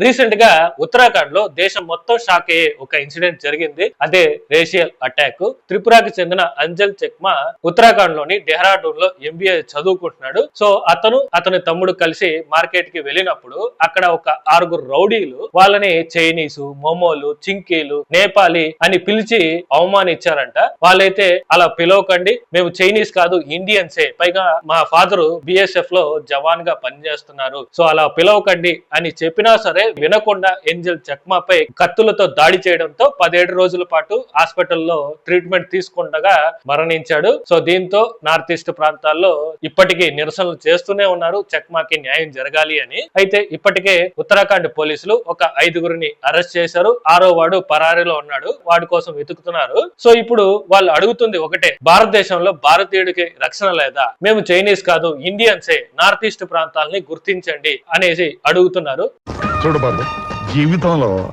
Recent గా ఉత్తరాఖండ్ లో దేశం మొత్తం షాక్ అయ్యే ఒక ఇన్సిడెంట్ జరిగింది. అదే రేషియల్ అటాక్. త్రిపురకి చెందిన అంజల్ చెక్మా ఉత్తరాఖండ్ లోని డెహ్రాడూన్ లో ఎంబీఏ చదువుకుంటున్నాడు. సో అతని తమ్ముడు కలిసి మార్కెట్ కి వెళ్ళినప్పుడు అక్కడ ఒక 6 రౌడీలు వాళ్ళని చైనీసు, మొమోలు, చింకీలు, నేపాలి అని పిలిచి అవమానించారంట. వాళ్ళైతే అలా పిలవకండి, మేము చైనీస్ కాదు ఇండియన్సే, పైగా మా ఫాదరు బిఎస్ఎఫ్ లో జవాన్ గా పనిచేస్తున్నారు, సో అలా పిలవకండి అని చెప్పినా సరే వినకుండా ఏంజల్ చెక్మాపై కత్తులతో దాడి చేయడంతో 17 రోజుల పాటు హాస్పిటల్లో ట్రీట్మెంట్ తీసుకుండగా మరణించాడు. సో దీంతో నార్త్ ఈస్ట్ ప్రాంతాల్లో ఇప్పటికీ నిరసనలు చేస్తూనే ఉన్నారు చెక్మాకి న్యాయం జరగాలి అని. అయితే ఇప్పటికే ఉత్తరాఖండ్ పోలీసులు ఒక 5గురిని అరెస్ట్ చేశారు. 6వ వాడు పరారీలో ఉన్నాడు, వాడి కోసం వెతుకుతున్నారు. సో ఇప్పుడు వాళ్ళు అడుగుతుంది ఒకటే, భారతదేశంలో భారతీయుడికి రక్షణ లేదా, మేము చైనీస్ కాదు ఇండియన్సే, నార్త్ ఈస్ట్ ప్రాంతాలని గుర్తించండి అనేసి అడుగుతున్నారు. చూడు బాబు, జీవితంలో